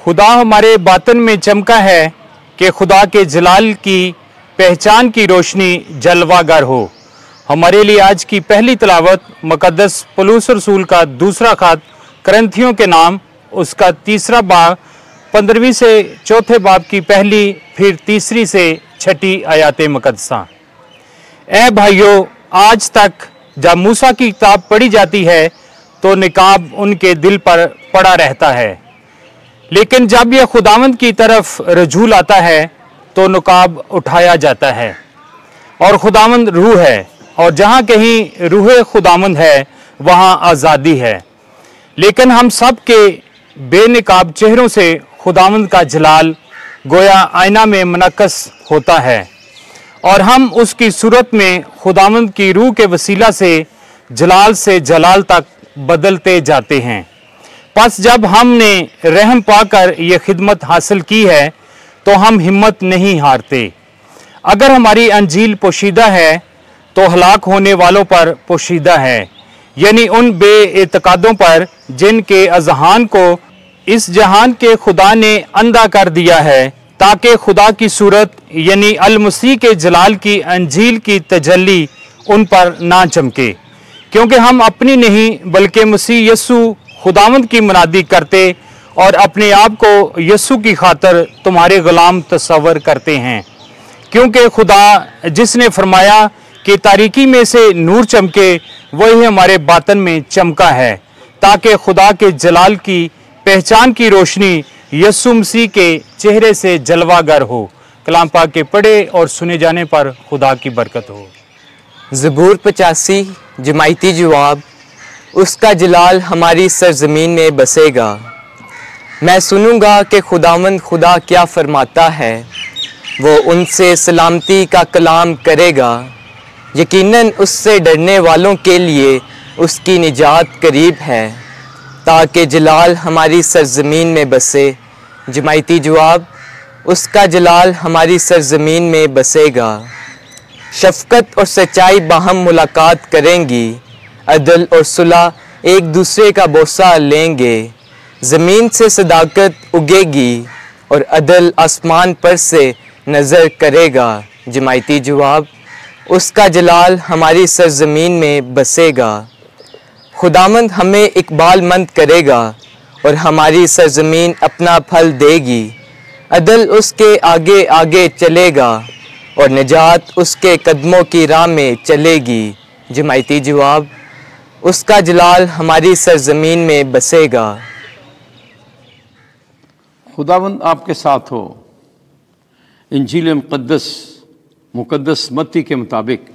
खुदा हमारे बातन में चमका है कि खुदा के जलाल की पहचान की रोशनी जलवागर हो। हमारे लिए आज की पहली तिलावत मुकद्दस पौलुस रसूल का दूसरा खत करंथियों के नाम, उसका तीसरा बाब 15वीं से चौथे बाब की पहली फिर तीसरी से छठी आयाते मुकद्दसा। ए भाइयों, आज तक जब मूसा की किताब पढ़ी जाती है तो निकाब उनके दिल पर पड़ा रहता है, लेकिन जब यह खुदावंद की तरफ रजू लाता है तो निकाब उठाया जाता है। और खुदावंद रूह है, और जहाँ कहीं रूह खुदावंद है वहाँ आज़ादी है। लेकिन हम सब के बेनिकाब चेहरों से खुदावंद का जलाल गोया आईना में मनकस होता है, और हम उसकी सूरत में खुदावंद की रूह के वसीला से जलाल तक बदलते जाते हैं। बस जब हमने रहम पाकर यह खिदमत हासिल की है तो हम हिम्मत नहीं हारते। अगर हमारी अंजील पोशीदा है तो हलाक होने वालों पर पोशीदा है, यानी उन बेइत्कादों पर जिनके अजहान को इस जहान के खुदा ने अंधा कर दिया है, ताकि खुदा की सूरत यानी अल मसीह के जलाल की अंजील की तजल्ली उन पर ना चमके। क्योंकि हम अपनी नहीं बल्कि मसीह यस्सु खुदावंद की मुनादी करते और अपने आप को यस्सु की खातर तुम्हारे गुलाम तस्वर करते हैं। क्योंकि खुदा जिसने फरमाया कि तारीकी में से नूर चमके, वही हमारे बातन में चमका है, ताकि खुदा के जलाल की पहचान की रोशनी यस्सु मसीह के चेहरे से जलवागर हो। कलाम पाक के पढ़े और सुने जाने पर खुदा की बरकत हो। ज़बूर 85 जमायती जवाब। उसका जलाल हमारी सरजमीन में बसेगा। मैं सुनूंगा कि खुदावंद खुदा क्या फरमाता है। वो उनसे सलामती का कलाम करेगा। यकीनन उससे डरने वालों के लिए उसकी निजात करीब है, ताकि जलाल हमारी सरजमीन में बसे। जमायती जवाब। उसका जलाल हमारी सरजमीन में बसेगा। शफ़क़त और सच्चाई बाहम मुलाकात करेंगी। अदल और सुलह एक दूसरे का बोसा लेंगे। ज़मीन से सदाकत उगेगी और अदल आसमान पर से नज़र करेगा। जमायती जवाब। उसका जलाल हमारी सरजमीन में बसेगा। खुदावंद हमें इकबालमंद करेगा और हमारी सरजमीन अपना फल देगी। अदल उसके आगे आगे चलेगा और निजात उसके कदमों की राह में चलेगी। जमायती जवाब। उसका जलाल हमारी सरजमीन में बसेगा। खुदावंद आपके साथ हो। इंजील मुकद्दस मत्ती के मुताबिक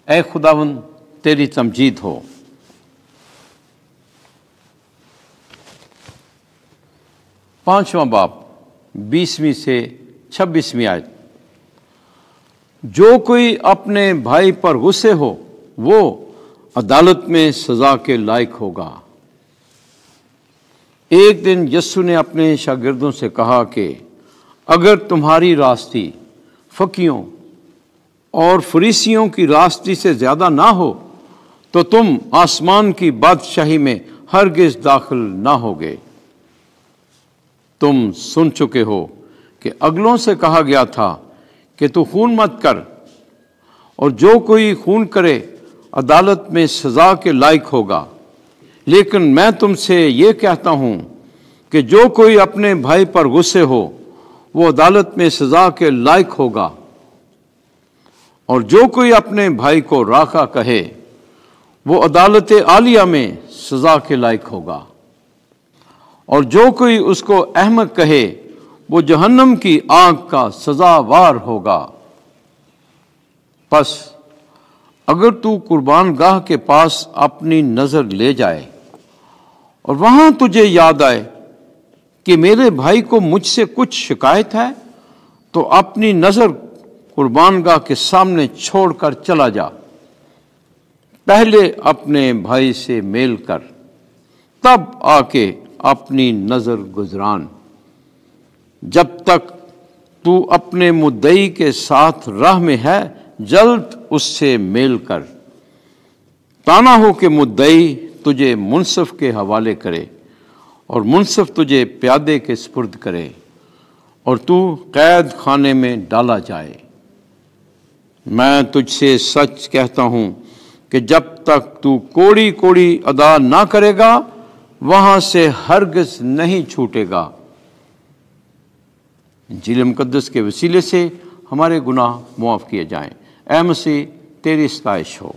ए खुदावंद तेरी तमजीद हो। पांचवां बाब 20वीं से 26वीं आयत। जो कोई अपने भाई पर गुस्से हो वो अदालत में सजा के लायक होगा। एक दिन यस्सु ने अपने शागिर्दों से कहा कि अगर तुम्हारी रास्ती फकीयों और फरीसियों की रास्ती से ज़्यादा ना हो तो तुम आसमान की बादशाही में हरगिज़ दाखिल ना होगे। तुम सुन चुके हो कि अगलों से कहा गया था कि तू खून मत कर, और जो कोई खून करे अदालत में सज़ा के लायक होगा। लेकिन मैं तुमसे ये कहता हूँ कि जो कोई अपने भाई पर गुस्से हो वो अदालत में सज़ा के लायक होगा, और जो कोई अपने भाई को राखा कहे वो अदालत आलिया में सज़ा के लायक होगा, और जो कोई उसको अहमक कहे वो जहन्नम की आग का सजावार होगा। बस अगर तू कुर्बान गाह के पास अपनी नज़र ले जाए और वहाँ तुझे याद आए कि मेरे भाई को मुझसे कुछ शिकायत है, तो अपनी नज़र कुर्बान गाह के सामने छोड़कर चला जा। पहले अपने भाई से मेल कर, तब आके अपनी नज़र गुजरान। जब तक तू अपने मुद्दई के साथ राह में है, जल्द उससे मेल कर। ताना हो कि मुद्दई तुझे मुंसफ के हवाले करे और मुनसिफ तुझे प्यादे के सुपुर्द करे और तू कैद खाने में डाला जाए। मैं तुझसे सच कहता हूँ कि जब तक तू कोड़ी कोड़ी अदा ना करेगा वहाँ से हरगिज़ नहीं छूटेगा। इंजील मुकद्दस के वसीले से हमारे गुनाह मुआफ़ किए जाएं। ऐ मसीह तेरी सताइश हो।